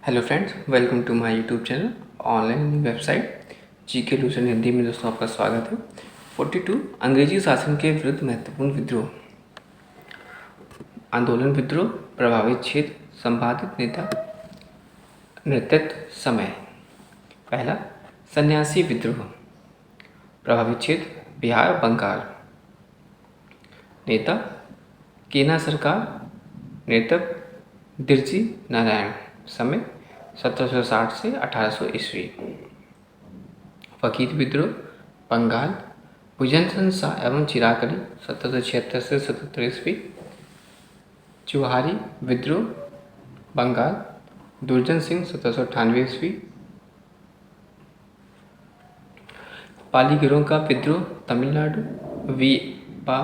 Hello friends, welcome to my YouTube channel online website GK lesson Hindi में। दोस्तों, आपका स्वागत है। 42 अंग्रेजी शासन के विरुद्ध महत्वपूर्ण विद्रोह। आंदोलन, विद्रोह, प्रभावित क्षेत्र, संपादित नेता, नेतृत्व, समय। पहला, सन्यासी विद्रोह। प्रभावित क्षेत्र बिहार, बंगाल। नेता केना सरकार। नेतृत्व दिरजी नारायण। समय 1760 से 1800 ईस्वी। फकीर विद्रोह, बंगाल। भुजंसन शाह एवं चिराकली 1776 से 77 ईस्वी। चुहारी विद्रोह, बंगाल। दुर्जन सिंह 1798 ईस्वी। पाली गिरोह का विद्रोह, तमिलनाडु। वी पा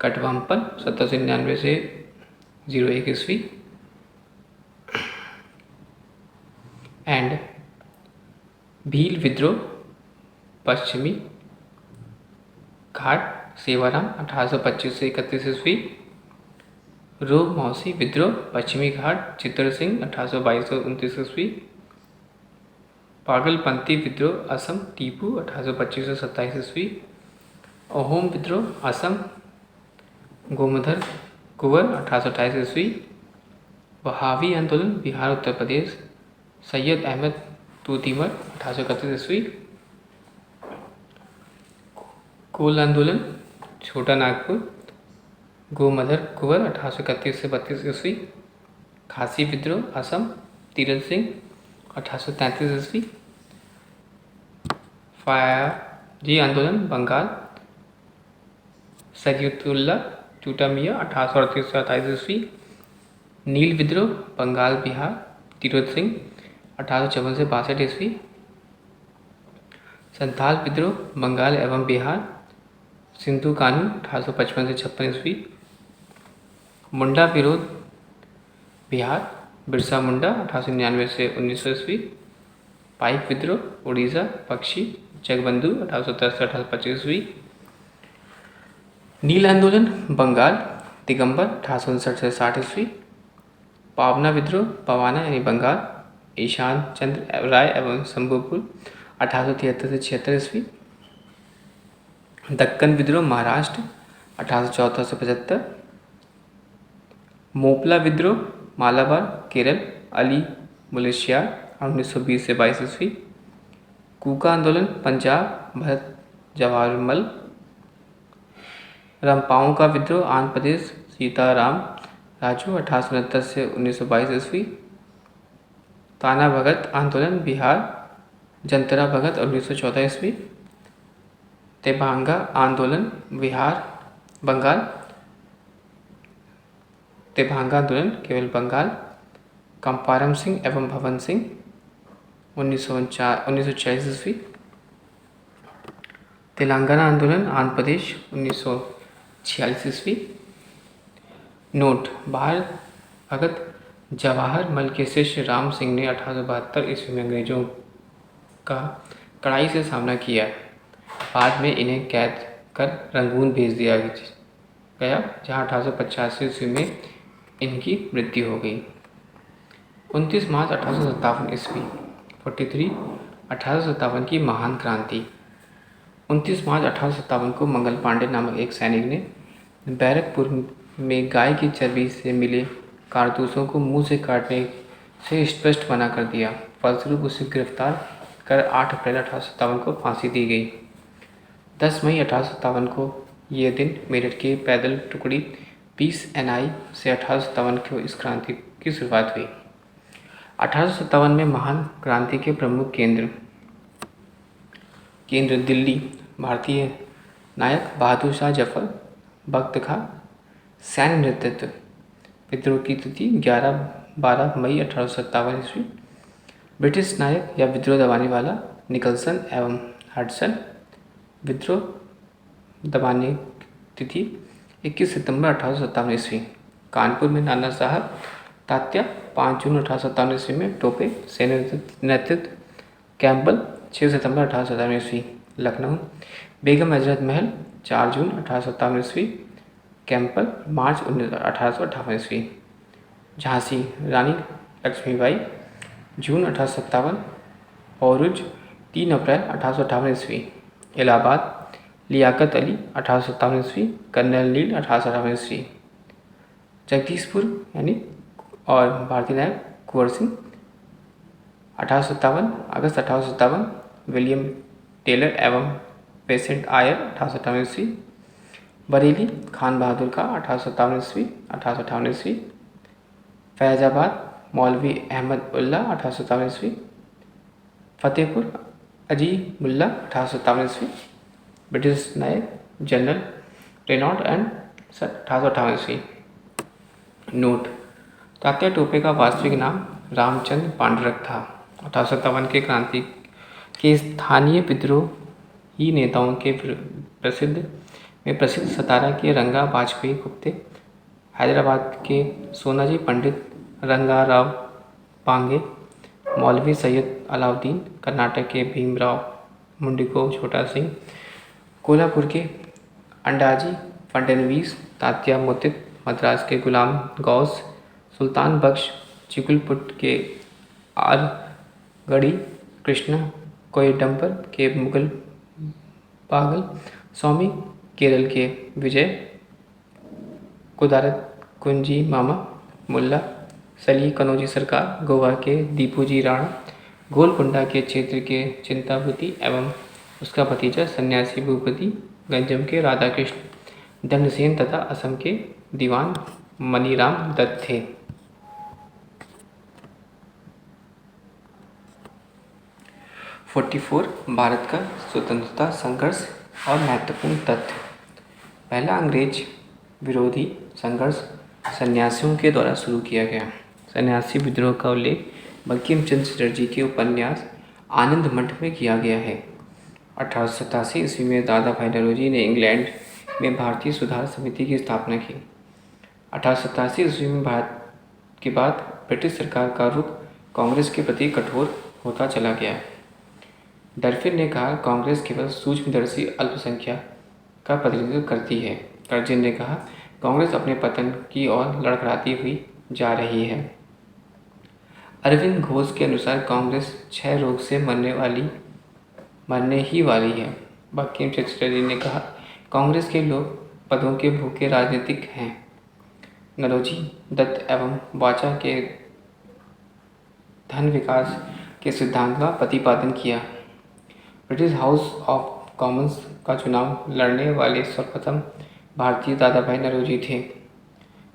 कटवाम्पन 1799 से 01 ईस्वी। एंड भील विद्रोह, पश्चिमी घाट, सेवाराम 1825 से 31 ईस्वी। रो मौसी विद्रोह, पश्चिमी घाट, चित्तर सिंह 1822 से 29 ईस्वी। पागलपंथी विद्रोह, असम, टीपू 1825 से 27 ईस्वी। अहोम विद्रोह, असम, गोमधर कुंवर 1828 ईस्वी। वहावी आंदोलन, बिहार, उत्तर प्रदेश, सैयद अहमद तूतीमर 1831 ईस्वी। कोल आंदोलन, छोटा नागपुर, गोमधर कुंवर 1831 से 32 ईस्वी। खासी विद्रोह, असम, तीरथ सिंह 1833 ईस्वी। फायाजी आंदोलन, बंगाल, सैयदुल्ला चूटामिया 1838 से 28 ईस्वी। नील विद्रोह, बंगाल, बिहार, तीरथ सिंह 1854 से 62 ईस्वी। संथाल विद्रोह, बंगाल एवं बिहार, सिंधु कानून 1855 से 56 ईस्वी। मुंडा विरोध, बिहार, बिरसा मुंडा 1899 से 1900 ईस्वी। पाइक विद्रोह, उड़ीसा, पक्षी जगबंधु 1817 से 1825 ईस्वी। नील आंदोलन, बंगाल, दिगंबर 1859 से 60 ईस्वी। पावना विद्रोह, पवाना यानी बंगाल, ईशान चंद्र राय एवं शंभुपुर 1873 से 76 ईस्वी। दक्कन विद्रोह, महाराष्ट्र 1874 से 75। मोपला विद्रोह, मालाबार, केरल, अली मुलिशिया 1920 से 22 ईस्वी। कूका आंदोलन, पंजाब, भरत जवाहरमल। रंपाओं का विद्रोह, आंध्र प्रदेश, सीताराम राजू 1869 से 1922 ईस्वी। ताना भगत आंदोलन, बिहार, जनतरा भगत 1914 ईस्वी। तेभांगा आंदोलन, बिहार, बंगाल, तेभांगा आंदोलन केवल बंगाल। कंपारम सिंह एवं भवन सिंह 1946 ईस्वी। तेलंगाना आंदोलन, आंध्र प्रदेश 1946 ईस्वी। नोट: भारत भगत जवाहर मल के शिष्य राम सिंह ने 1872 ईस्वी में अंग्रेजों का कड़ाई से सामना किया। बाद में इन्हें कैद कर रंगून भेज दिया गया, जहां 1885 ईस्वी में इनकी मृत्यु हो गई। 29 मार्च 1857 ईस्वी 43 1857 की महान क्रांति। 29 मार्च 1857 को मंगल पांडे नामक एक सैनिक ने बैरकपुर में गाय की चर्बी से मिले कारतूसों को मुंह से काटने से स्पष्ट मना कर दिया। फलस्वरूप उसे गिरफ्तार कर 8 अप्रैल 1857 को फांसी दी गई। 10 मई 1857 को यह दिन मेरठ के पैदल टुकड़ी 20 NI से 1857 को इस क्रांति की शुरुआत हुई। 1857 में महान क्रांति के प्रमुख केंद्र दिल्ली, भारतीय नायक बहादुर शाह जफर, बख्त खां। सैन्य नेतृत्व, विद्रोह की तिथि 11-12 मई 1857 ईस्वी। ब्रिटिश नायक या विद्रोह दबाने वाला, निकलसन एवं हडसन। विद्रोह दबाने तिथि 21 सितंबर 1857 ईस्वी। कानपुर में नाना साहब तात्या 5 जून 1857 ईस्वी में। टोपे सैन्य नेतृत्व, कैंपबेल 6 सितंबर 1857 ईस्वी। लखनऊ बेगम हजरत महल 4 जून 1857 ईस्वी। कैंपबेल मार्च 1858 ईस्वी। झांसी रानी लक्ष्मीबाई जून 1857, औरुज 3 अप्रैल 1858 ईस्वी, इलाहाबाद लियाकत अली 1857 ईस्वी, कर्नल नील 1858 ईस्वी, जगदीशपुर यानी और भारतीय नायक कुंवर सिंह 1857, अगस्त 1857, विलियम टेलर एवं पेसेंट आयर 1858 ईस्वी, बरेली खान बहादुर का 1857 ईस्वी, 1858 ईस्वी, फैजाबाद मौलवी अहमद उल्ला 1857 ईस्वी, फतेहपुर अजीमुल्ला 1857 ईस्वी, ब्रिटिश नायक जनरल रेनॉल्ड एंड 1858 ईस्वी। नोट: तात्या टोपे का वास्तविक नाम रामचंद्र पांडुरंग था। 1857 के क्रांति के स्थानीय विद्रोही नेताओं के प्रसिद्ध सतारा के रंगा वाजपेयी गुप्ते, हैदराबाद के सोनाजी पंडित रंगाराव पांगे, मौलवी सैयद अलाउद्दीन, कर्नाटक के भीमराव मुंडिको छोटा सिंह, कोल्हापुर के अंडाजी फडणवीस, तात्या मोतित, मद्रास के गुलाम गौस, सुल्तान बख्श, चिकुलपुट के आर गढ़ी कृष्णा, कोयडम्बर के मुगल पागल स्वामी, केरल के विजय कुदारत कुंजी मामा, मुल्ला सली कनौजी सरकार, गोवा के दीपूजी राणा, गोलकुंडा के क्षेत्र के चिंताभूति एवं उसका भतीजा सन्यासी भूपति, गंजम के राधाकृष्ण दंडसेन तथा असम के दीवान मनीराम दत्त थे। भारत का स्वतंत्रता संघर्ष और महत्वपूर्ण तथ्य। पहला अंग्रेज विरोधी संघर्ष सन्यासियों के द्वारा शुरू किया गया। सन्यासी विद्रोह का उल्लेख बंकिम चंद्र चटर्जी के उपन्यास आनंद मठ में किया गया है। 1887 ईस्वी में दादा भाई नौरोजी ने इंग्लैंड में भारतीय सुधार समिति की स्थापना की। 1887 ईस्वी में भारत के बाद ब्रिटिश सरकार का रुख कांग्रेस के प्रति कठोर होता चला गया। डरफिन ने कहा, कांग्रेस केवल सूक्ष्मदर्शी अल्पसंख्यक का प्रतिनिधित्व करती है। कर्जन ने कहा, कांग्रेस अपने पतन की ओर लड़खड़ाती हुई जा रही है। अरविंद घोष के अनुसार कांग्रेस क्षय रोग से मरने ही वाली है। बंकिम चंद्र चटर्जी ने कहा, कांग्रेस के लोग पदों के भूखे राजनीतिक हैं। नौरोजी दत्त एवं वाचा के धन विकास के सिद्धांत का प्रतिपादन किया। ब्रिटिश हाउस ऑफ कॉमन्स का चुनाव लड़ने वाले सर्वप्रथम भारतीय दादा भाई नौरोजी थे।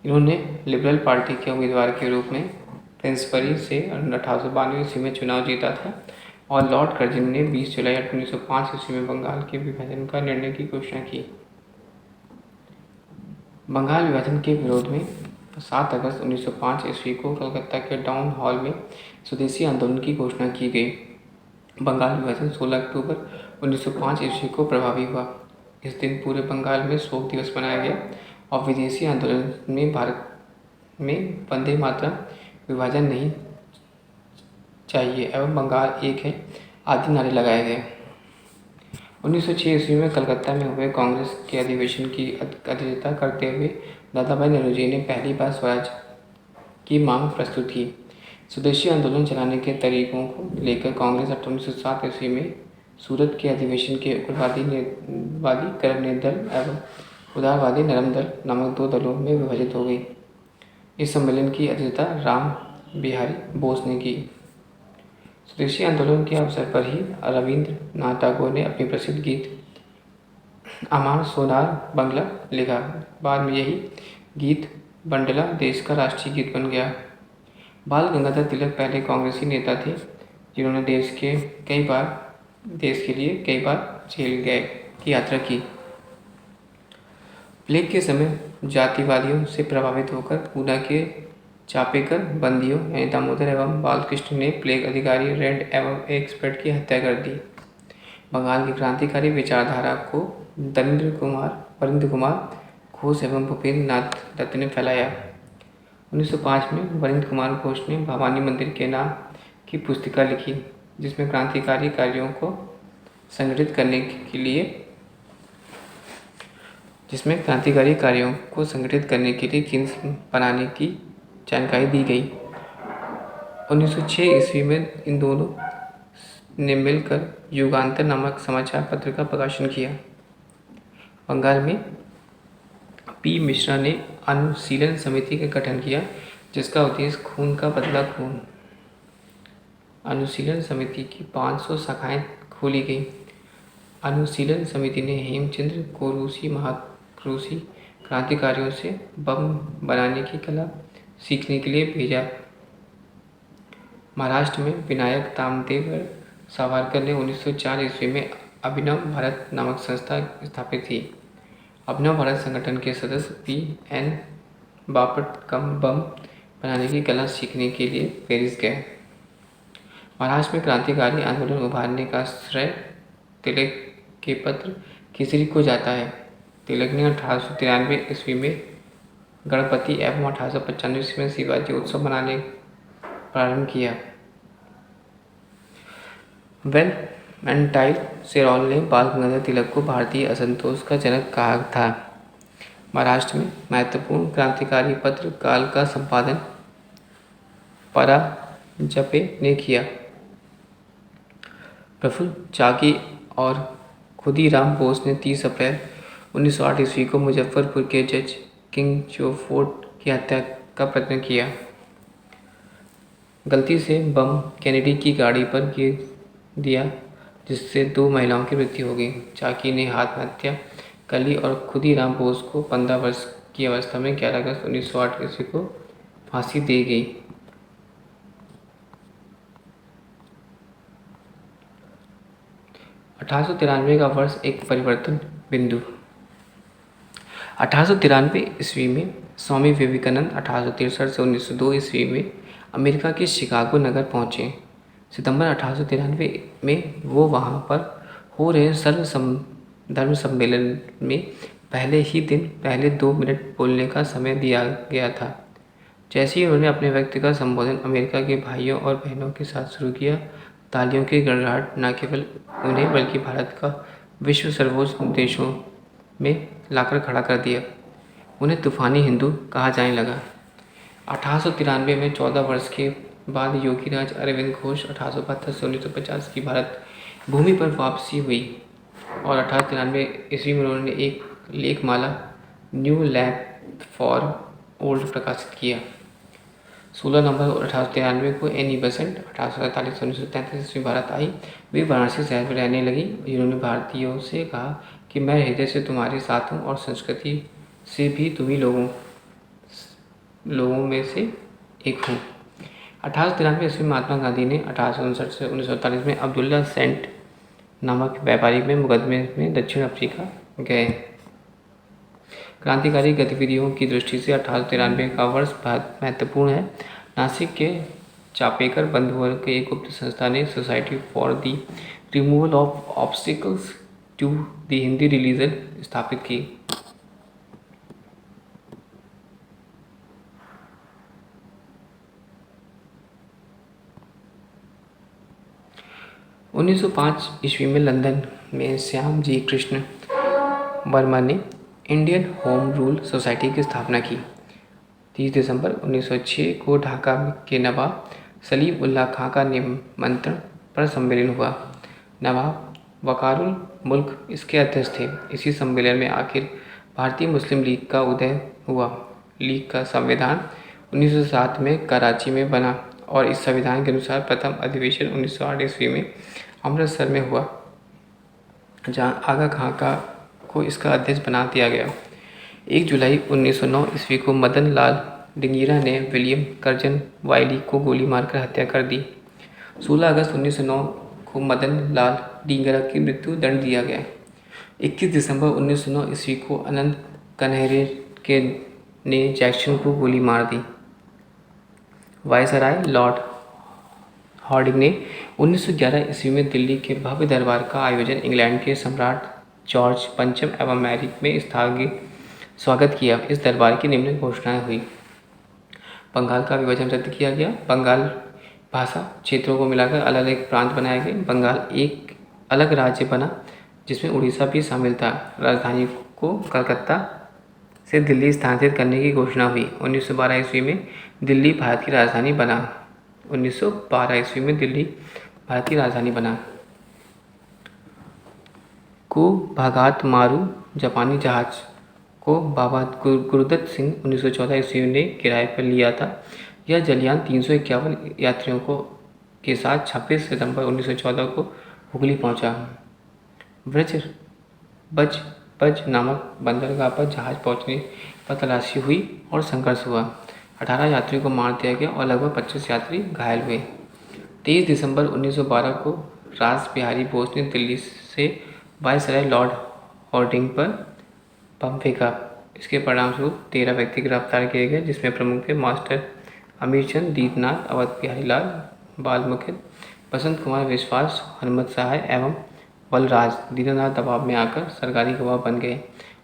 इन्होंने लिबरल पार्टी के उम्मीदवार के रूप में प्रिंसबरी से 1892 ईस्वी में चुनाव जीता था और लॉर्ड कर्जन ने 20 जुलाई 1905 ईस्वी में बंगाल के विभाजन का निर्णय की घोषणा की। बंगाल विभाजन के विरोध में 7 अगस्त 1905 ईस्वी को कलकत्ता के टाउन हॉल में स्वदेशी आंदोलन की घोषणा की गई। बंगाल विभाजन 16 अक्टूबर 1905 ईस्वी को प्रभावी हुआ। इस दिन पूरे बंगाल में शोक दिवस मनाया गया और विदेशी आंदोलन में भारत में वंदे मातरम, विभाजन नहीं चाहिए एवं बंगाल एक है आदि नारे लगाए गए। 1906 ईस्वी में कलकत्ता में हुए कांग्रेस के अधिवेशन की अध्यक्षता करते हुए दादा भाई नौरोजी ने पहली बार स्वराज की मांग प्रस्तुत की। स्वदेशी आंदोलन चलाने के तरीकों को लेकर कांग्रेस 1907 ईस्वी में सूरत के अधिवेशन के उग्रवादी कर्मण्य दल एवं उदारवादी नरम दल नामक 2 दलों में विभाजित हो गई। इस सम्मेलन की अध्यक्षता राम बिहारी बोस ने की। स्वदेशी आंदोलन के अवसर पर ही रविंद्रनाथ टैगोर ने अपनी प्रसिद्ध गीत अमार सोनार बंगला लिखा। बाद में यही गीत बंडला देश का राष्ट्रीय गीत बन गया। बाल गंगाधर तिलक पहले कांग्रेसी नेता थे जिन्होंने देश के लिए कई बार जेल गए की यात्रा की। प्लेग के समय जातिवादियों से प्रभावित होकर पूना के चापेकर बंदियों यानी दामोदर एवं बालकृष्ण ने प्लेग अधिकारी रेड एवं एक्सपर्ट की हत्या कर दी। बंगाल की क्रांतिकारी विचारधारा को वरिंद्र कुमार घोष एवं भूपेंद्र नाथ दत्त ने फैलाया। 1905 में वरिंद्र कुमार घोष ने भवानी मंदिर के नाम की पुस्तिका लिखी, जिसमें क्रांतिकारी कार्यों को संगठित करने के लिए केंद्र बनाने की जानकारी दी गई। 1906 ईस्वी में इन दोनों ने मिलकर युगांतर नामक समाचार पत्र का प्रकाशन किया। बंगाल में पी मिश्रा ने अनुशीलन समिति का गठन किया, जिसका उद्देश्य खून का बदला खून। अनुशीलन समिति की 500 शाखाएं खोली गई। अनुशीलन समिति ने हेमचंद्र को रूसी महारूसी क्रांतिकारियों से बम बनाने की कला सीखने के लिए भेजा। महाराष्ट्र में विनायक दामोदर सावरकर ने 1904 ईस्वी में अभिनव भारत नामक संस्था स्थापित की। अभिनव भारत संगठन के सदस्य पी.एन. बापट बम बनाने की कला सीखने के लिए पेरिस गए। महाराष्ट्र में क्रांतिकारी आंदोलन उभारने का श्रेय तिलक के पत्र केसरी को जाता है। तिलक ने 1893 ईस्वी में गणपति एवं 1895 ईस्वी में शिवाजी उत्सव मनाने प्रारंभ किया। वेलमेंटाइन सेरॉल ने बाल गंगाधर तिलक को भारतीय असंतोष का जनक कहा था। महाराष्ट्र में महत्वपूर्ण क्रांतिकारी पत्र काल का संपादन परांजपे ने किया। प्रफुल्ल चाकी और खुदीराम बोस ने 30 अप्रैल 1908 ईस्वी को मुजफ्फरपुर के जज किंग जोफोर्ड की हत्या का प्रयत्न किया। गलती से बम कैनेडी की गाड़ी पर गिर दिया, जिससे 2 महिलाओं की मृत्यु हो गई। चाकी ने आत्महत्या कर ली और खुदीराम बोस को 15 वर्ष की अवस्था में 11 अगस्त 1908 ईस्वी को फांसी दी गई। 1893 का वर्ष एक परिवर्तन बिंदु। 1893 ईस्वी में स्वामी विवेकानंद 1863 से 1902 ईस्वी में अमेरिका के शिकागो नगर पहुँचे। सितंबर 1893 में वो वहाँ पर हो रहे सर्व धर्म सम्मेलन में पहले ही दिन पहले 2 मिनट बोलने का समय दिया गया था। जैसे ही उन्होंने अपने व्यक्तिगत संबोधन अमेरिका के भाइयों और बहनों के साथ शुरू किया, तालियों की गड़गड़ाहट न केवल उन्हें बल्कि भारत का विश्व सर्वोच्च देशों में लाकर खड़ा कर दिया। उन्हें तूफानी हिंदू कहा जाने लगा। 1893 में 14 वर्ष के बाद योगीराज अरविंद घोष 1872 से 1950 की भारत भूमि पर वापसी हुई और 1893 ईस्वी में उन्होंने एक लेखमाला न्यू लैंड फॉर ओल्ड प्रकाशित किया। 16 नवंबर 1893 को एनी बेसेंट 1847 से 1933 ईस्वी भारत आई। वे वाराणसी शहर में रहने लगी। जिन्होंने भारतीयों से कहा कि मैं हृदय से तुम्हारे साथ हूँ और संस्कृति से भी तुम्ही लोगों में से एक हूँ। 1893 ईस्वी में महात्मा गांधी ने 1859 से 1948 में अब्दुल्ला सेंट नामक व्यापारी में मुकदमे में दक्षिण अफ्रीका गए। क्रांतिकारी गतिविधियों की दृष्टि से 1893 का वर्ष बहुत महत्वपूर्ण है। नासिक के चापेकर बंधुओं के एक गुप्त संस्था ने society for the removal of obstacles to the Hindi religion स्थापित की। उन्नीस सौ 5 ईस्वी में लंदन में श्याम जी कृष्ण वर्मा ने इंडियन होम रूल सोसाइटी की स्थापना की। 30 दिसंबर 1906 को ढाका के नवाब सलीम उल्लाह खां का निमंत्रण पर सम्मेलन हुआ। नवाब वकारुल मुल्क इसके अध्यक्ष थे। इसी सम्मेलन में आखिर भारतीय मुस्लिम लीग का उदय हुआ। लीग का संविधान 1907 में कराची में बना और इस संविधान के अनुसार प्रथम अधिवेशन 1908 ईस्वी में अमृतसर में हुआ, जहां आगा खां को इसका अध्यक्ष बना दिया गया। 1 जुलाई 1909 ईस्वी को मदन लाल डिंगीरा ने विलियम कर्जन वाइली को गोली मारकर हत्या कर दी। 16 अगस्त 1909 को मदन लाल डिंगीरा की मृत्यु दंड दिया गया। 21 दिसंबर 1909 ईस्वी को अनंत कन्हेरे ने जैक्सन को गोली मार दी। वायसराय लॉर्ड हार्डिंग ने 1911 ईस्वी में दिल्ली के भव्य दरबार का आयोजन इंग्लैंड के सम्राट जॉर्ज पंचम एवं मैरी में स्वागत किया। इस दरबार की निम्न घोषणाएं हुई। बंगाल का विभाजन रद्द किया गया। बंगाल भाषा क्षेत्रों को मिलाकर अलग अलग प्रांत बनाए गए। बंगाल एक अलग राज्य बना जिसमें उड़ीसा भी शामिल था। राजधानी को कलकत्ता से दिल्ली स्थानांतरित करने की घोषणा हुई। 1912 ईस्वी में दिल्ली भारत की राजधानी बना। 1912 ईस्वी में दिल्ली भारतीय राजधानी बना। को भागात मारू जापानी जहाज को बाबा गुरुदत्त सिंह 1914 ईस्वी ने किराए पर लिया था। यह जलयान 351 यात्रियों के साथ 26 सितंबर 1914 को हुगली पहुंचा। बज नामक बंदरगाह पर जहाज पहुंचने पर तलाशी हुई और संघर्ष हुआ। 18 यात्रियों को मार दिया गया और लगभग 25 यात्री घायल हुए। 23 दिसंबर 1912 को रास बिहारी बोस ने दिल्ली से वायसराय लॉर्ड हॉर्डिंग पर बम फेंका। इसके परिणामस्वरूप 13 व्यक्ति गिरफ्तार किए गए, जिसमें प्रमुख थे मास्टर अमीरचंद, दीपनाथ, अवध बिहारी लाल, बालमुकुंद, बसंत कुमार विश्वास, हनुमत सहाय एवं बलराज। दीननाथ दबाव में आकर सरकारी गवाह बन गए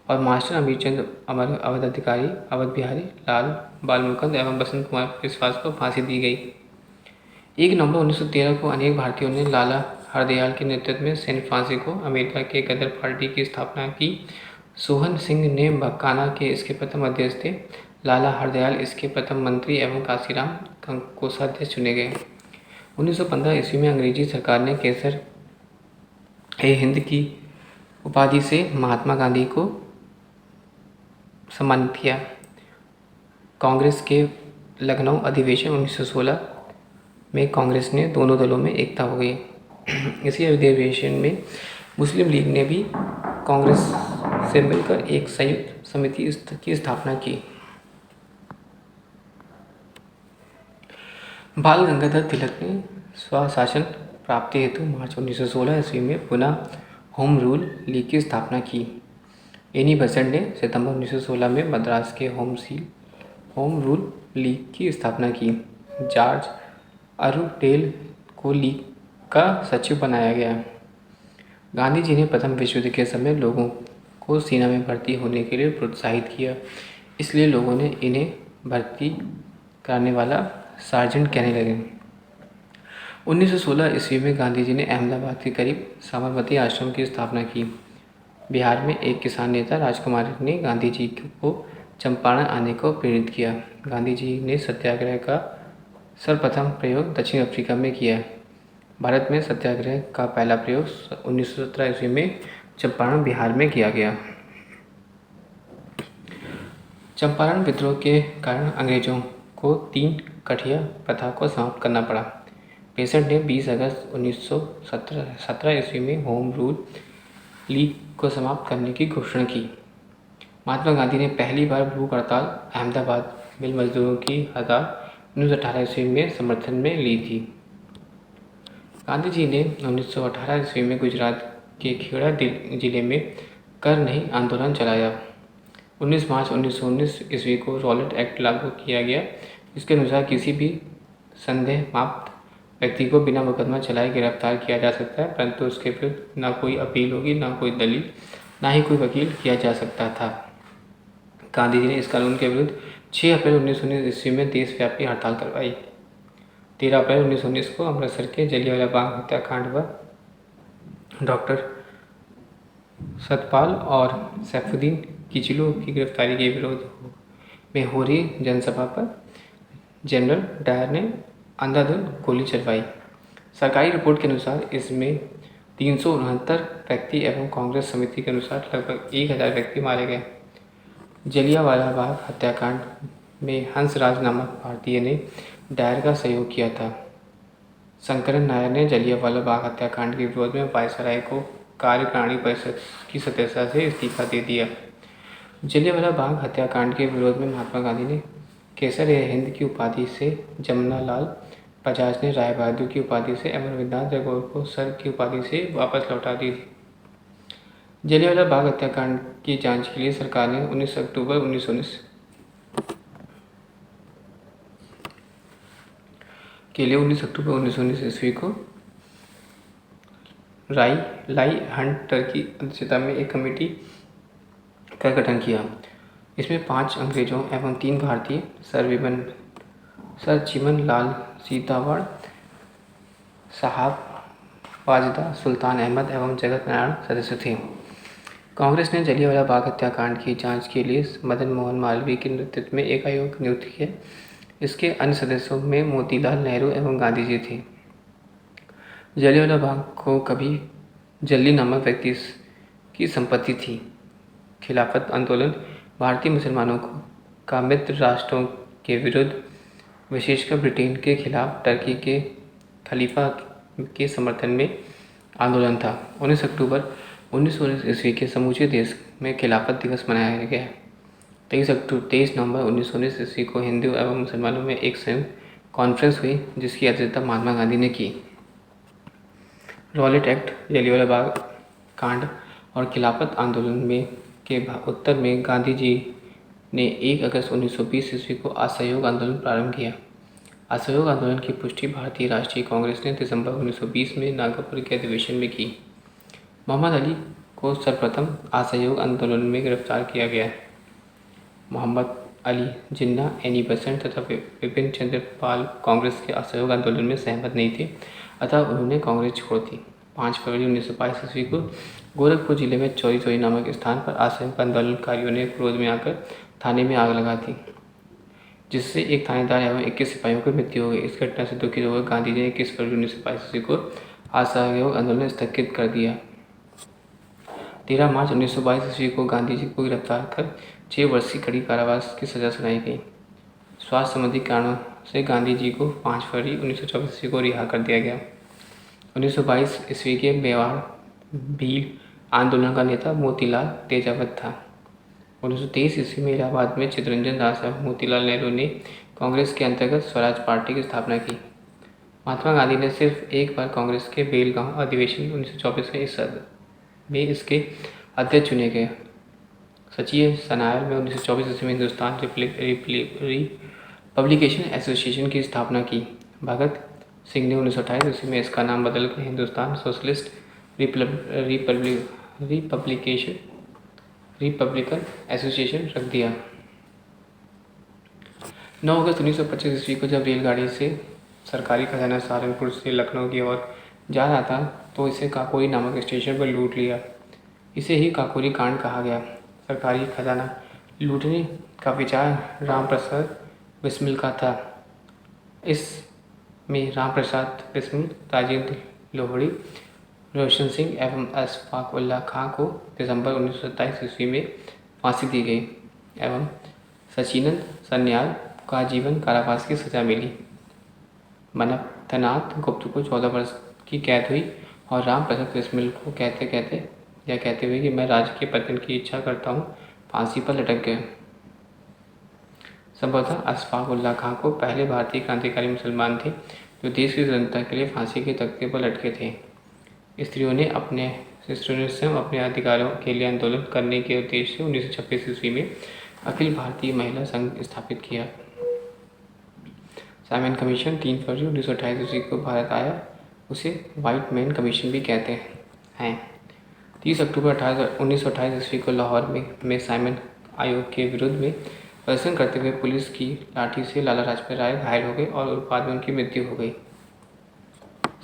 और मास्टर अमीरचंद, अवध अधिकारी, अवध बिहारी लाल, बालमुकुंद एवं बसंत कुमार विश्वास को फांसी दी गई। 1 नवंबर 1913 को अनेक भारतीयों ने लाला हरदयाल के नेतृत्व में सैन फ्रांसिस्को अमेरिका के गदर पार्टी की स्थापना की। सोहन सिंह ने बकाना के इसके प्रथम अध्यक्ष थे। लाला हरदयाल इसके प्रथम मंत्री एवं काशीराम कोषाध्यक्ष चुने गए। 1915 ईस्वी में अंग्रेजी सरकार ने केसर ए हिंद की उपाधि से महात्मा गांधी को सम्मानित किया। कांग्रेस के लखनऊ अधिवेशन 1916 में कांग्रेस ने दोनों दलों में एकता हो गई। इसी अधिवेशन में मुस्लिम लीग ने भी कांग्रेस से मिलकर एक संयुक्त समिति की स्थापना की। बाल गंगाधर तिलक ने स्वशासन प्राप्ति हेतु मार्च 1916 ईस्वी में पुनः होम रूल लीग की स्थापना की। एनी बेसेंट ने सितंबर 1916 में मद्रास के होम रूल लीग की स्थापना की। जॉर्ज अरुडेल को लीग का सचिव बनाया गया। गांधी जी ने प्रथम विश्व युद्ध के समय लोगों को सेना में भर्ती होने के लिए प्रोत्साहित किया, इसलिए लोगों ने इन्हें भर्ती कराने वाला सार्जेंट कहने लगे। 1916 ईस्वी में गांधी जी ने अहमदाबाद के करीब साबरमती आश्रम की स्थापना की। बिहार में एक किसान नेता राजकुमार ने गांधी जी को चंपारण आने को प्रेरित किया। गांधी जी ने सत्याग्रह का सर्वप्रथम प्रयोग दक्षिण अफ्रीका में किया। भारत में सत्याग्रह का पहला प्रयोग 1917 ईस्वी में चंपारण बिहार में किया गया। चंपारण विद्रोह के कारण अंग्रेजों को 3 कठिया प्रथा को समाप्त करना पड़ा। बेसेंट ने 20 अगस्त 1917 ईस्वी में होम रूल लीग को समाप्त करने की घोषणा की। महात्मा गांधी ने पहली बार भूख हड़ताल अहमदाबाद मिल मजदूरों की हड़ताल 1918 ईस्वी में समर्थन में ली थी। गांधी जी ने 1918 ईस्वी में गुजरात के खेड़ा जिले में कर नहीं आंदोलन चलाया। 19 मार्च 1919 ईस्वी को रॉलेट एक्ट लागू किया गया, जिसके अनुसार किसी भी संदेहमाप्त व्यक्ति को बिना मुकदमा चलाए गिरफ्तार किया जा सकता है, परंतु उसके विरुद्ध न कोई अपील होगी, न कोई दलील, न ही कोई वकील किया जा सकता था। गांधी जी ने इस कानून के विरुद्ध 6 अप्रैल 1919 ईस्वी में देशव्यापी हड़ताल करवाई। 13 अप्रैल 1919 को अमृतसर के जलियांवाला बाग हत्याकांड व डॉक्टर सतपाल और सैफुद्दीन किचलू की गिरफ्तारी के विरोध में हो रही जनसभा पर जनरल डायर ने अंधाधुंध गोली चलवाई। सरकारी रिपोर्ट के अनुसार इसमें 369 व्यक्ति एवं कांग्रेस समिति के अनुसार लगभग 1000 व्यक्ति मारे गए। जलियांवाला बाग हत्याकांड में हंसराज नामक भारतीय ने डायर का सहयोग किया था। शंकरन नायर ने जलियांवाला बाग हत्याकांड के विरोध में वायसराय को कार्यकारिणी परिषद की सदस्यता से इस्तीफा दे दिया। जलियांवाला बाग हत्याकांड के विरोध में महात्मा गांधी ने केसर ए हिंद की उपाधि से जमनालाल बजाज ने राय बहादुर की उपाधि से अमरविंदनाथ टैगोर को सर की उपाधि से वापस लौटा दी। जलियांवाला बाग हत्याकांड की जांच के लिए सरकार ने 19 अक्टूबर 1919 ईस्वी को लाई हंटर की अध्यक्षता में एक कमेटी का गठन किया। इसमें 5 अंग्रेजों एवं 3 भारतीय सर चिमन लाल सीतावाड़, साहब वाजदा, सुल्तान अहमद एवं जगत नारायण सदस्य थे। कांग्रेस ने जलियांवाला बाग हत्याकांड की जांच के लिए मदन मोहन मालवीय के नेतृत्व में एक आयोग नियुक्त किया। इसके अन्य सदस्यों में मोतीलाल नेहरू एवं गांधी जी थे। जलियांवाला बाग को कभी जल्ली नामक व्यक्ति की संपत्ति थी। खिलाफत आंदोलन भारतीय मुसलमानों का मित्र राष्ट्रों के विरुद्ध, विशेषकर ब्रिटेन के खिलाफ टर्की के खलीफा के समर्थन में आंदोलन था। 19 अक्टूबर 1919 ईस्वी के समूचे देश में खिलाफत दिवस मनाया गया। 23 नवंबर 1919 ईस्वी को हिंदू एवं मुसलमानों में एक संयुक्त कॉन्फ्रेंस हुई, जिसकी अध्यक्षता महात्मा गांधी ने की। रॉलेट एक्ट, जलियांवाला बाग कांड और खिलाफत आंदोलन में के उत्तर में गांधी जी ने 1 अगस्त 1920 ईस्वी को असहयोग आंदोलन प्रारंभ किया। असहयोग आंदोलन की पुष्टि भारतीय राष्ट्रीय कांग्रेस ने दिसंबर 1920 में नागपुर के अधिवेशन में की। मोहम्मद अली को सर्वप्रथम असहयोग आंदोलन में गिरफ्तार किया गया। मोहम्मद अली जिन्ना, एनी बेसेंट तथा विपिन चंद्र पाल कांग्रेस के असहयोग आंदोलन में सहमत नहीं थे, अतः उन्होंने कांग्रेस छोड़ दी। 5 फरवरी 1922 ईस्वी को गोरखपुर जिले में चौरी चौरी नामक स्थान पर असहयोग आंदोलनकारियों ने क्रोध में आकर थाने में आग लगा दी, जिससे एक थानेदार एवं 21 सिपाहियों की मृत्यु हो गई। इस घटना से दुखित होकर गांधी जी ने 21 फरवरी 1922 ईस्वी को असहयोग आंदोलन स्थगित कर दिया। 13 मार्च 1922 ईस्वी को गांधी जी को गिरफ्तार कर 6 वर्षीय कड़ी कारावास की सजा सुनाई गई। स्वास्थ्य संबंधी कारणों से गांधी जी को 5 फरवरी 1924 ईस्वी को रिहा कर दिया गया। 1922 ईस्वी के मेवाड़ भील आंदोलन का नेता मोतीलाल तेजावत था। 1923 ईस्वी में इलाहाबाद में चित्तरंजन दास एवं मोतीलाल नेहरू ने कांग्रेस के अंतर्गत स्वराज पार्टी की स्थापना की। महात्मा गांधी ने सिर्फ एक बार कांग्रेस के बेलगांव अधिवेशन 1924 में इसके अध्यक्ष चुने गए। सचिव सनायर में 1924 ईस्वी में हिंदुस्तान रिपब्लिकेशन एसोसिएशन की स्थापना की। भगत सिंह ने 1928 ईस्वी में इसका नाम बदलकर हिंदुस्तान सोशलिस्ट रिपब्लिकन एसोसिएशन रख दिया। 9 अगस्त 1925 ईस्वी को जब रेलगाड़ी से सरकारी खजाना सहारनपुर से लखनऊ की ओर जा रहा था, तो इसे काकोरी नामक स्टेशन पर लूट लिया। इसे ही काकोरी कांड कहा गया। सरकारी खजाना लूटने का विचार रामप्रसाद बिस्मिल का था। इसमें रामप्रसाद बिस्मिल, राजेंद्र लोहड़ी, रोशन सिंह एवं अशफाक उल्लाह खां को दिसंबर 1927 ईस्वी में फांसी दी गई एवं सचिनंद सन्याल को आजीवन कारावास की सजा मिली। मनपथनाथ गुप्त को 14 वर्ष की कैद हुई और रामप्रसाद बिस्मिल को कहते हुए कि मैं राज्य के पतन की इच्छा करता हूँ, फांसी पर लटक गए। संभवतः अशफाक उल्लाह खां को पहले भारतीय क्रांतिकारी मुसलमान थे जो देश की स्वतंत्रता के लिए फांसी के तख्ते पर लटके थे। स्त्रियों ने स्वयं अपने अधिकारों के लिए आंदोलन करने के उद्देश्य से 1926 ईस्वी में अखिल भारतीय महिला संघ स्थापित किया। साइमन कमीशन 3 फरवरी 1928 ईस्वी को भारत आया। उसे व्हाइट मैन कमीशन भी कहते हैं। 30 अक्टूबर 1928 ईस्वी को लाहौर में साइमन आयोग के विरुद्ध में प्रदर्शन करते हुए पुलिस की लाठी से लाला लाजपत राय घायल हो गए और बाद में उनकी मृत्यु हो गई।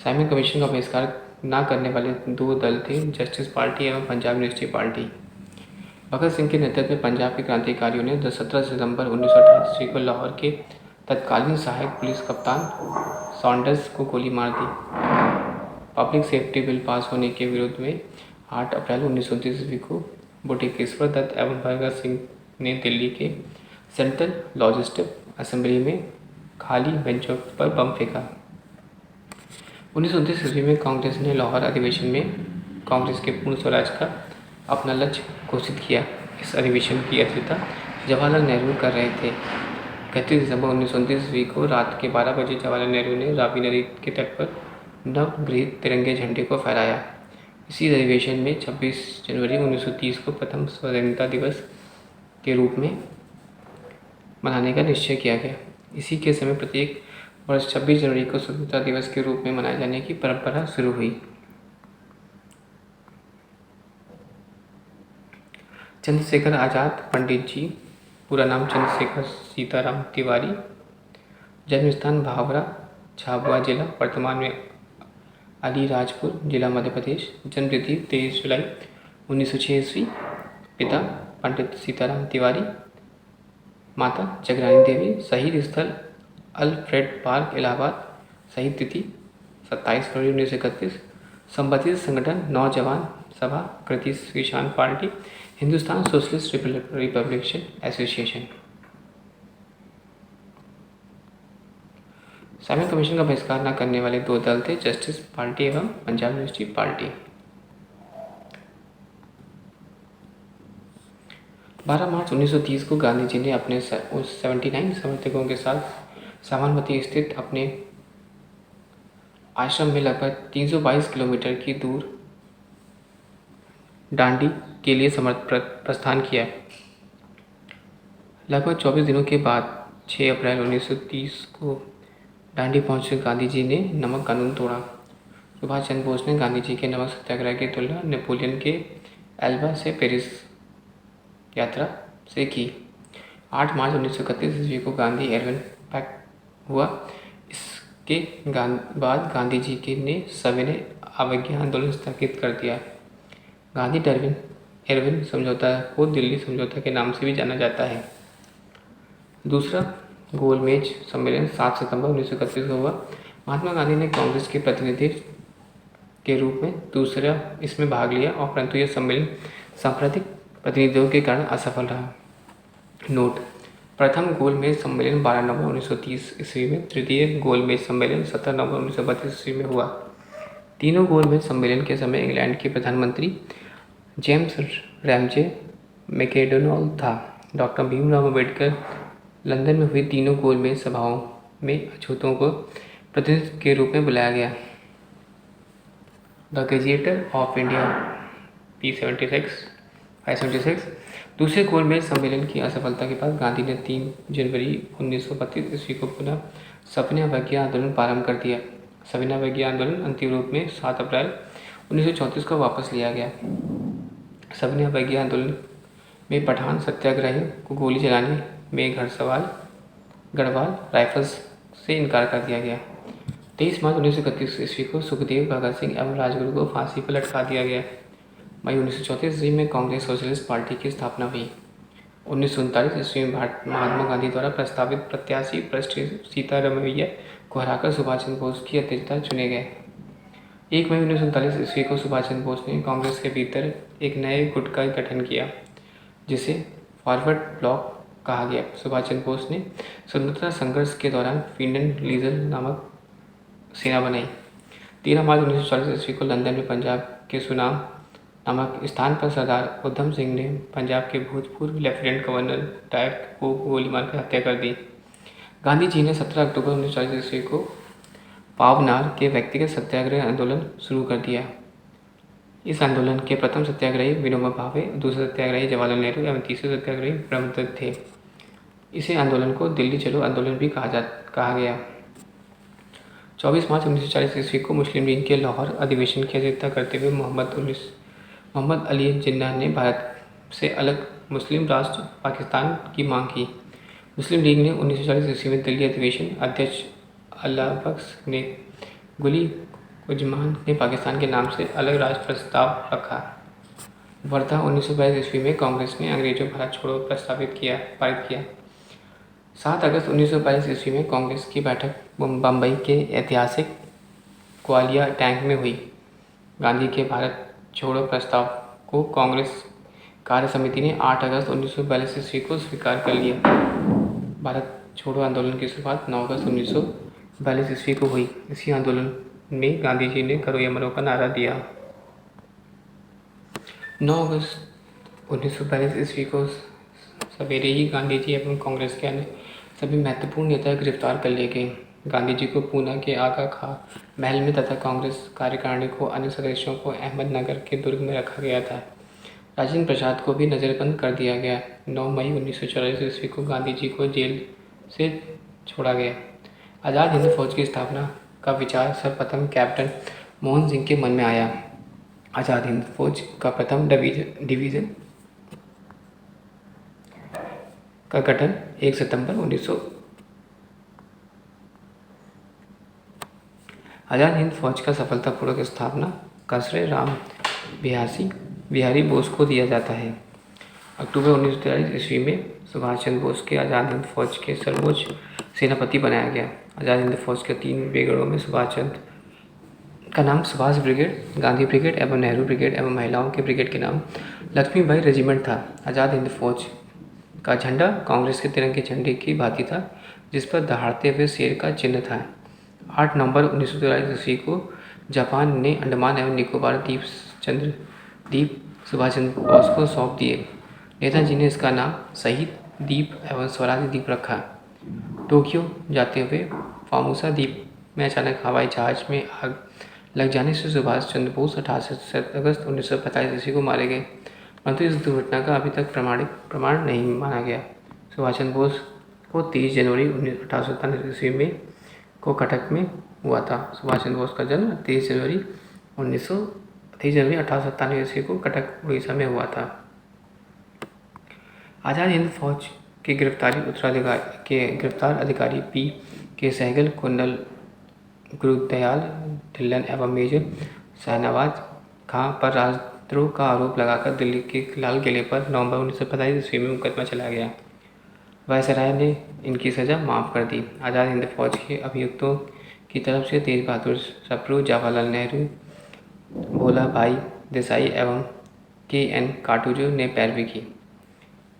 साइमन कमीशन का बहिष्कार न करने वाले 2 दल थे, जस्टिस पार्टी एवं पंजाब यूनिवर्सिटी पार्टी। भगत सिंह के नेतृत्व में पंजाब के क्रांतिकारियों ने 17 सितंबर 1928 ईस्वी को लाहौर के तत्कालीन सहायक पुलिस कप्तान सॉन्डर्स को गोली मार दी। पब्लिक सेफ्टी बिल पास होने के विरोध में 8 अप्रैल 1929 ईस्वी को बटुकेश्वर दत्त एवं भगत सिंह ने दिल्ली के सेंट्रल लॉजिस्टिक असेंबली में खाली बेंचों पर बम फेंका। 1929 ईस्वी में कांग्रेस ने लाहौर अधिवेशन में कांग्रेस के पूर्ण स्वराज का अपना लक्ष्य घोषित किया। इस अधिवेशन की अध्यक्षता जवाहरलाल नेहरू कर रहे थे। 31 दिसंबर 1929 ईस्वी को रात के 12 बजे जवाहरलाल नेहरू ने रावी नदी के तट पर नवगृहित तिरंगे झंडे को फहराया। इसी अधिवेशन में 26 जनवरी 1930 को प्रथम स्वतंत्रता दिवस के रूप में मनाने का निश्चय किया गया। इसी के समय प्रत्येक वर्ष 26 जनवरी को स्वतंत्रता दिवस के रूप में मनाए जाने की परंपरा शुरू हुई। चंद्रशेखर आज़ाद पंडित जी, पूरा नाम चंद्रशेखर सीताराम तिवारी, जन्म स्थान भावरा, झाबुआ जिला, वर्तमान में अलीराजपुर जिला, मध्य प्रदेश। जन्म तिथि 23 जुलाई 1906 ईस्वी। पिता पंडित सीताराम तिवारी, माता जगरानी देवी। शहीद स्थल अल्फ्रेड पार्क, इलाहाबाद। सही तिथि 27 फरवरी 1931। संबंधित संगठन नौजवान सभा, किसान party, Hindustan socialist Republican association. Simon commission का बहिष्कार न करने वाले दो दल थे, जस्टिस पार्टी एवं पंजाब यूनिवर्सिटी पार्टी। 12 मार्च 1930 को गांधी जी ने अपने 79 समर्थकों के साथ साबरमती स्थित अपने आश्रम में लगभग 322 किलोमीटर की दूर दांडी के लिए प्रस्थान किया। लगभग 24 दिनों के बाद 6 अप्रैल 1930 को दांडी पहुंचकर गांधी जी ने नमक कानून तोड़ा। सुभाष चंद्र बोस ने गांधी जी के नमक सत्याग्रह की तुलना नेपोलियन के एल्बा से पेरिस यात्रा से की। 8 मार्च 1931 ईस्वी को गांधी एरवन पैक्ट हुआ। इसके बाद गांधी जी ने सविनय अवज्ञा आंदोलन स्थगित कर दिया। गांधी एरवन समझौता को दिल्ली समझौता के नाम से भी जाना जाता है। दूसरा गोलमेज सम्मेलन 7 सितंबर 1931 को हुआ। महात्मा गांधी ने कांग्रेस के प्रतिनिधि के रूप में दूसरा इसमें भाग लिया और परंतु यह सम्मेलन सांप्रदायिक प्रतिनिधियों के कारण असफल रहा। नोट: प्रथम गोलमेज सम्मेलन 12 नवंबर 1930 ईस्वी में, तृतीय गोलमेज सम्मेलन 17 नवंबर 1932 ईस्वी में हुआ। तीनों गोलमेज सम्मेलन के समय इंग्लैंड के प्रधानमंत्री जेम्स रैमजे मैकडोनाल्ड था। डॉक्टर भीमराव अम्बेडकर लंदन में हुई तीनों गोलमेज सभाओं में अछूतों को प्रतिनिधि के रूप में बुलाया गया। द गजेटर ऑफ इंडिया P76 दूसरे गोलमेज सम्मेलन की असफलता के बाद गांधी ने 3 जनवरी 1932 ईस्वी को पुनः सविनय अवज्ञा आंदोलन प्रारंभ कर दिया। सविनय अवज्ञा आंदोलन अंतिम रूप में 7 अप्रैल 1934 को वापस लिया गया। सविनय अवज्ञा आंदोलन में पठान सत्याग्रहियों को गोली चलाने में गढ़वाल राइफल्स से इनकार कर दिया गया। 23 मार्च 1931 ईस्वी को सुखदेव, भगत सिंह एवं राजगुरु को फांसी पर लटका दिया गया। मई 1934 ईस्वी में कांग्रेस सोशलिस्ट पार्टी की स्थापना हुई। 1939 ईस्वी में महात्मा गांधी द्वारा प्रस्तावित प्रत्याशी पृष्ठ सीतारमैया को हराकर सुभाष चंद्र बोस की अध्यक्षता चुने गए। 1 मई 1939 ईस्वी को सुभाष चंद्र बोस ने कांग्रेस के भीतर एक नए गुट का गठन किया, जिसे फॉरवर्ड ब्लॉक कहा गया। सुभाष चंद्र बोस ने स्वतंत्रता संघर्ष के दौरान फिंडन लीजर नामक सेना बनाई। 13 मार्च 1940 ईस्वी को लंदन में पंजाब के सुनाम नामक स्थान पर सरदार उधम सिंह ने पंजाब के भूतपूर्व लेफ्टिनेंट गवर्नर डायर को गोली मारकर हत्या कर दी। गांधी जी ने 17 अक्टूबर 1940 ईस्वी को पावनार के व्यक्तिगत सत्याग्रह आंदोलन शुरू कर दिया। इस आंदोलन के प्रथम सत्याग्रही विनोबा भावे, दूसरे सत्याग्रही जवाहरलाल नेहरू एवं तीसरे सत्याग्रही ब्रह्मदत्त थे। इसे आंदोलन को दिल्ली चलो आंदोलन भी कहा गया। 24 मार्च 1940 ईस्वी को मुस्लिम लीग के लाहौर अधिवेशन की अध्यक्षता करते हुए मोहम्मद अली जिन्ना ने भारत से अलग मुस्लिम राष्ट्र पाकिस्तान की मांग की। मुस्लिम लीग ने 1940 ईस्वी में दिल्ली अधिवेशन अध्यक्ष अल्लाह बख्श ने गुली उजमान ने पाकिस्तान के नाम से अलग राष्ट्र प्रस्ताव रखा। वर्धा 1922 ईस्वी में कांग्रेस ने अंग्रेजों भारत छोड़ो पारित किया। 7 अगस्त 1922 ईस्वी में कांग्रेस की बैठक बम्बई के ऐतिहासिक ग्वालिया टैंक में हुई। गांधी के भारत छोड़ो प्रस्ताव को कांग्रेस कार्य समिति ने 8 अगस्त 1942 ईस्वी को स्वीकार कर लिया। भारत छोड़ो आंदोलन की शुरुआत 9 अगस्त 1942 ईस्वी को हुई। इसी आंदोलन में गांधी जी ने करो या मरो का नारा दिया। 9 अगस्त 1942 ईस्वी को सवेरे ही गांधी जी एवं कांग्रेस के अन्य सभी महत्वपूर्ण नेता गिरफ्तार कर लिए गए। गांधी जी को पूना के आगा खां महल में तथा कांग्रेस कार्यकारिणी को अन्य सदस्यों को अहमदनगर के दुर्ग में रखा गया था। राजेंद्र प्रसाद को भी नज़रबंद कर दिया गया। 9 मई 1944 ईस्वी को गांधी जी को जेल से छोड़ा गया। आज़ाद हिंद फौज की स्थापना का विचार सर्वप्रथम कैप्टन मोहन सिंह के मन में आया। आज़ाद हिंद फौज का प्रथम डिवीज़न का गठन 1 सितंबर 1900। आज़ाद हिंद फौज का सफलतापूर्वक स्थापना का श्रेय राम बिहारी बोस को दिया जाता है। अक्टूबर 1943 ईस्वी में सुभाष चंद्र बोस के आज़ाद हिंद फौज के सर्वोच्च सेनापति बनाया गया। आज़ाद हिंद फौज के 3 ब्रिगेडों में सुभाष चंद्र का नाम सुभाष ब्रिगेड, गांधी ब्रिगेड एवं नेहरू ब्रिगेड एवं महिलाओं के ब्रिगेड के नाम लक्ष्मीबाई रेजिमेंट था। आज़ाद हिंद फौज का झंडा कांग्रेस के तिरंगे झंडे की भांति था, जिस पर दहाड़ते हुए शेर का चिन्ह था। 8 नवंबर 1943 ईस्वी को जापान ने अंडमान एवं निकोबार द्वीप सुभाष चंद्र बोस को सौंप दिए। नेताजी ने इसका नाम शहीद द्वीप एवं स्वराज द्वीप रखा। टोक्यो जाते हुए फॉर्मोसा द्वीप में अचानक हवाई जहाज में आग लग जाने से सुभाष चंद्र बोस 28 अगस्त 1945 ईस्वी को मारे गए, परंतु इस दुर्घटना का अभी तक प्रमाण नहीं माना गया। सुभाष चंद्र बोस को 23 जनवरी 1897 ईस्वी में को कटक में हुआ था। सुभाष चंद्र बोस का जन्म 23 जनवरी 1897 ईस्वी को कटक उड़ीसा में हुआ था। आज़ाद हिंद फौज के गिरफ्तार अधिकारी पी के सहगल, कर्नल गुरुदयाल ढिल्लन एवं मेजर शाहनवाज खां पर राजद्रोह का आरोप लगाकर दिल्ली के लाल किले पर नवंबर 1945 ईस्वी में मुकदमा चलाया गया। वायसराय ने इनकी सज़ा माफ़ कर दी। आज़ाद हिंद फौज के अभियुक्तों की तरफ से तेज बहादुर सप्रू, जवाहरलाल नेहरू, भोला भाई देसाई एवं के.एन. काटजू ने पैरवी की।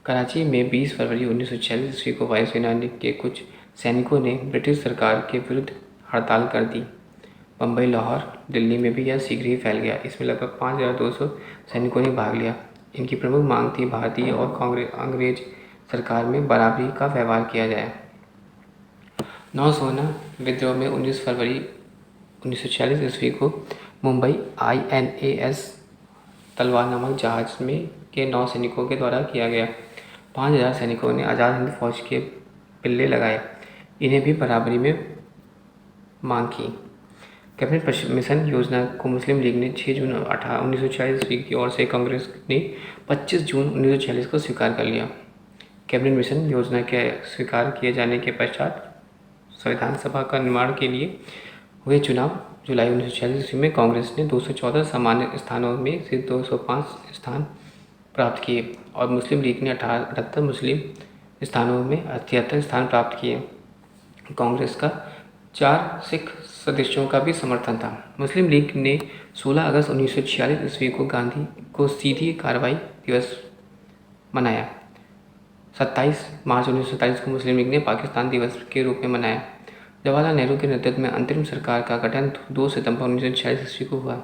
कराची में 20 फरवरी 1946 ईस्वी को वायुसेना के कुछ सैनिकों ने ब्रिटिश सरकार के विरुद्ध हड़ताल कर दी। बम्बई, लाहौर, दिल्ली में भी यह शीघ्र ही फैल गया। इसमें लगभग 5200 सैनिकों ने भाग लिया। इनकी प्रमुख मांग थी भारतीय और अंग्रेज सरकार में बराबरी का व्यवहार किया जाए। नौसेना विद्रोह में 19 फरवरी 1946 ईस्वी को मुंबई INAS तलवार नामक जहाज में के 9 सैनिकों के द्वारा किया गया। 5000 सैनिकों ने आज़ाद हिंद फौज के पिल्ले लगाए। इन्हें भी बराबरी में मांग की। कैबिनेट मिशन योजना को मुस्लिम लीग ने 6 जून 1946 ईस्वी की ओर से कांग्रेस ने 25 जून 1946 को स्वीकार कर लिया। कैबिनेट मिशन योजना के स्वीकार किए जाने के पश्चात संविधान सभा का निर्माण के लिए हुए चुनाव जुलाई 1946 ईस्वी में कांग्रेस ने 214 सामान्य स्थानों में से 205 स्थान प्राप्त किए और मुस्लिम लीग ने 78 मुस्लिम स्थानों में 78 स्थान प्राप्त किए। कांग्रेस का 4 सिख सदस्यों का भी समर्थन था। मुस्लिम लीग ने 16 अगस्त 1946 ईस्वी को गांधी को सीधी कार्रवाई दिवस मनाया। 27 मार्च 1947 को मुस्लिम लीग ने पाकिस्तान दिवस के रूप में मनाया। जवाहरलाल नेहरू के नेतृत्व में अंतरिम सरकार का गठन 2 सितंबर 1946 ईस्वी को हुआ।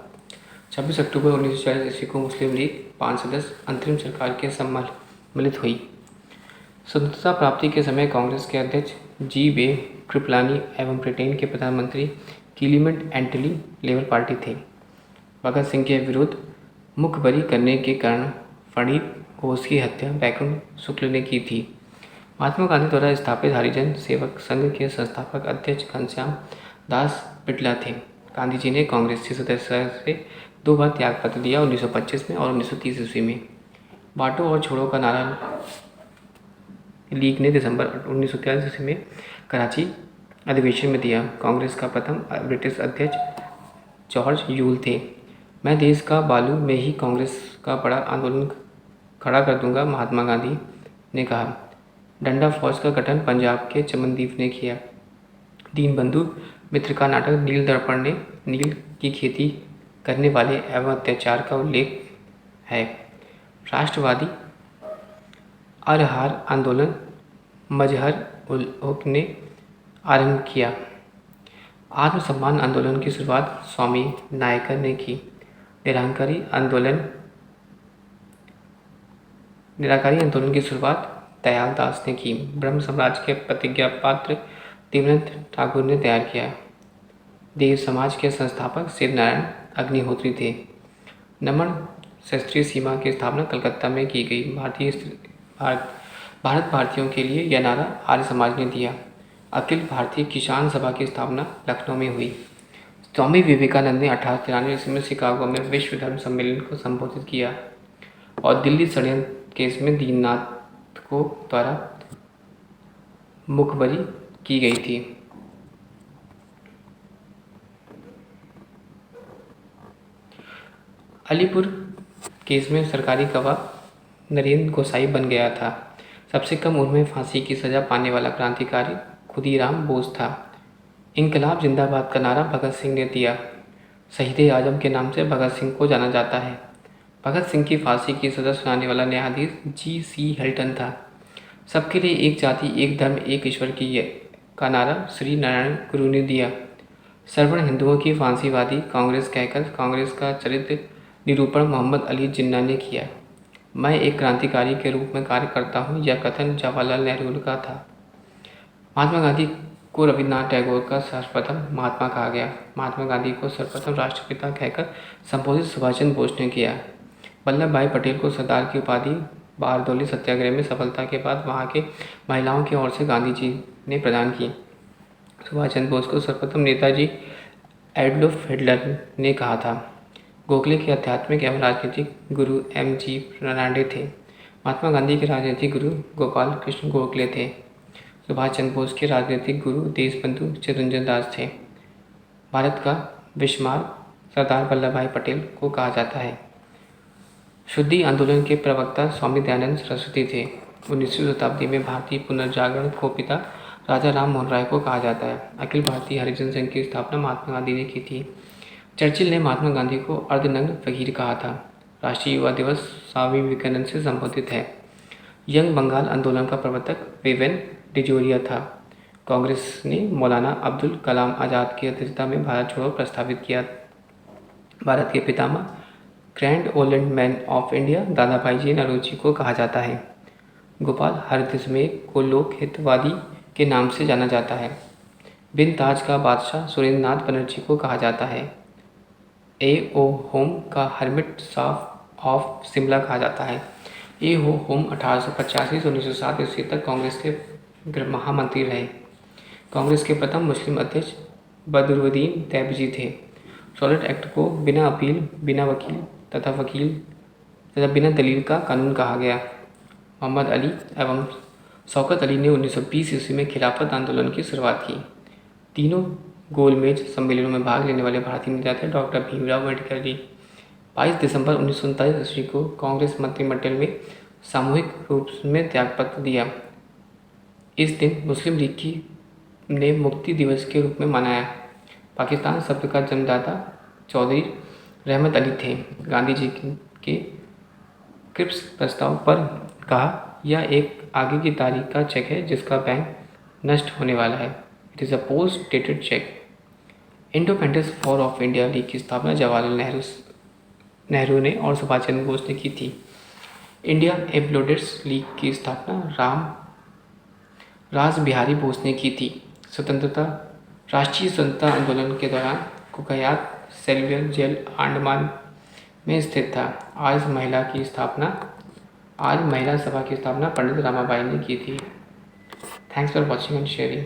26 अक्टूबर 1946 ईस्वी को मुस्लिम लीग 5 सदस्य अंतरिम सरकार के सम्मिलित हुई। स्वतंत्रता प्राप्ति के समय कांग्रेस के अध्यक्ष G.B. कृपलानी एवं ब्रिटेन के प्रधानमंत्री क्लीमेंट एटली लेबर पार्टी थे। भगत सिंह के विरुद्ध मुखबरी करने के कारण फणीत घोष की हत्या बैकुंठ शुक्ल ने की थी। महात्मा गांधी द्वारा स्थापित हरिजन सेवक संघ के संस्थापक अध्यक्ष घनश्याम दास बिड़ला थे। गांधी जी ने कांग्रेस के सदस्य से 2 बार त्यागपत्र दिया, 1925 में और 1930 ईस्वी में। बांटो और छोड़ो का नारा लीग ने दिसंबर 1943 ईस्वी में कराची अधिवेशन में दिया। कांग्रेस का प्रथम ब्रिटिश अध्यक्ष जॉर्ज यूल थे। मैं देश का बालू में ही कांग्रेस का बड़ा आंदोलन खड़ा कर दूंगा, महात्मा गांधी ने कहा। डंडा फौज का गठन पंजाब के चमनदीप ने किया। दीनबंधु मित्र का नाटक नील दर्पण ने नील की खेती करने वाले एवं अत्याचार का उल्लेख है। राष्ट्रवादी अरहार आंदोलन मजहर उल हक ने आरंभ किया। आत्मसम्मान आंदोलन की शुरुआत स्वामी नायकर ने की। निराकारी आंदोलन की शुरुआत दयाल दास ने की। ब्रह्म समाज के प्रतिज्ञा पत्र देवेंद्र ठाकुर ने तैयार किया। देव समाज के संस्थापक शिव नारायण अग्निहोत्री थे। नमन शास्त्रीय सीमा की स्थापना कलकत्ता में की गई। भारत भारतीयों के लिए यह नारा आर्य समाज ने दिया। अखिल भारतीय किसान सभा की स्थापना लखनऊ में हुई। स्वामी विवेकानंद ने 1893 ईस्वी में शिकागो में विश्व धर्म सम्मेलन को संबोधित किया और दिल्ली षड्यंत्र केस में दीननाथ को द्वारा मुखबरी की गई थी। अलीपुर केस में सरकारी गवाह नरेंद्र गोसाई बन गया था। सबसे कम उम्र में फांसी की सजा पाने वाला क्रांतिकारी खुदीराम बोस था। इनकलाब जिंदाबाद का नारा भगत सिंह ने दिया। शहीद आजम के नाम से भगत सिंह को जाना जाता है। भगत सिंह की फांसी की सज़ा सुनाने वाला न्यायाधीश G.C. हिल्टन था। सबके लिए एक जाति, एक धर्म, एक ईश्वर की का नारा श्री नारायण गुरु ने दिया। सर्वर्ण हिंदुओं की फांसीवादी कांग्रेस कहकर कांग्रेस का चरित्र निरूपण मोहम्मद अली जिन्ना ने किया। मैं एक क्रांतिकारी के रूप में कार्य करता हूँ, यह कथन जवाहरलाल नेहरू का था। महात्मा गांधी को रविन्द्रनाथ टैगोर का सर्वप्रथम महात्मा कहा गया। महात्मा गांधी को सर्वप्रथम राष्ट्रपिता कहकर संबोधित सुभाष चंद्र बोस ने किया। वल्लभ भाई पटेल को सरदार की उपाधि बारदौली सत्याग्रह में सफलता के बाद वहाँ के महिलाओं की ओर से गांधी जी ने प्रदान की। सुभाष चंद्र बोस को सर्वप्रथम नेताजी एडोल्फ हिटलर ने कहा था। गोखले के आध्यात्मिक एवं राजनीतिक गुरु M.G. फर्नांडे थे। महात्मा गांधी के राजनीतिक गुरु गोपाल कृष्ण गोखले थे। सुभाष चंद्र बोस के राजनीतिक गुरु देशबंधु चित्तरंजन दास थे। भारत का बिस्मार्क सरदार वल्लभ भाई पटेल को कहा जाता है। शुद्धि आंदोलन के प्रवक्ता स्वामी दयानंद सरस्वती थे। 19वीं शताब्दी में भारतीय पुनर्जागरण को पिता राजा राम मोहन राय को कहा जाता है। अखिल भारतीय हरिजन संघ की स्थापना महात्मा गांधी ने की थी। चर्चिल ने महात्मा गांधी को अर्धनग्न फकीर कहा था। राष्ट्रीय युवा दिवस स्वामी विवेकानंद से संबोधित है। यंग बंगाल आंदोलन का प्रवर्तक विवेन डिजोरिया था। कांग्रेस ने मौलाना अब्दुल कलाम आज़ाद की अध्यक्षता में भारत छोड़ो प्रस्तावित किया। भारत के पितामह grand old man of India Dadabhai जी नौरोजी को कहा जाता है। गोपाल हरदिसमे को लोक हितवादी के नाम से जाना जाता है। बिन ताज का बादशाह सुरेंद्रनाथ बनर्जी को कहा जाता है। ए ओ होम का हर्मिट साफ ऑफ शिमला कहा जाता है। ए ओ होम 1885 से 1907 ईस्वी तक कांग्रेस के महामंत्री रहे। कांग्रेस के प्रथम मुस्लिम अध्यक्ष बदरुद्दीन तैयबजी थे। सॉलिड एक्ट को बिना अपील, बिना वकील तथा बिना दलील का कानून कहा गया। मोहम्मद अली एवं शौकत अली ने 1920 ईस्वी में खिलाफत आंदोलन की शुरुआत की। तीनों गोलमेज सम्मेलनों में भाग लेने वाले भारतीय नेता थे डॉक्टर भीमराव अम्बेडकर जी। 22 दिसंबर 1939 ईस्वी को कांग्रेस मंत्रिमंडल में सामूहिक रूप में त्यागपत्र दिया। इस दिन मुस्लिम लीग ने मुक्ति दिवस के रूप में मनाया। पाकिस्तान शब्द का जन्मदाता चौधरी रहमत अली थे। गांधी जी के क्रिप्स प्रस्ताव पर कहा, यह एक आगे की तारीख का चेक है जिसका बैंक नष्ट होने वाला है। It is a post dated cheque. Independence for of India league की स्थापना जवाहरलाल नेहरू ने और सुभाष चंद्र बोस ने की थी। इंडिया एम्प्लॉयर्स लीग की स्थापना रास बिहारी बोस ने की थी। राष्ट्रीय स्वतंत्रता आंदोलन के दौरान कुख्यात सेल्युलर जेल अंडमान में स्थित था। आज महिला सभा की स्थापना पंडित रमाबाई ने की थी। Thanks for watching and sharing.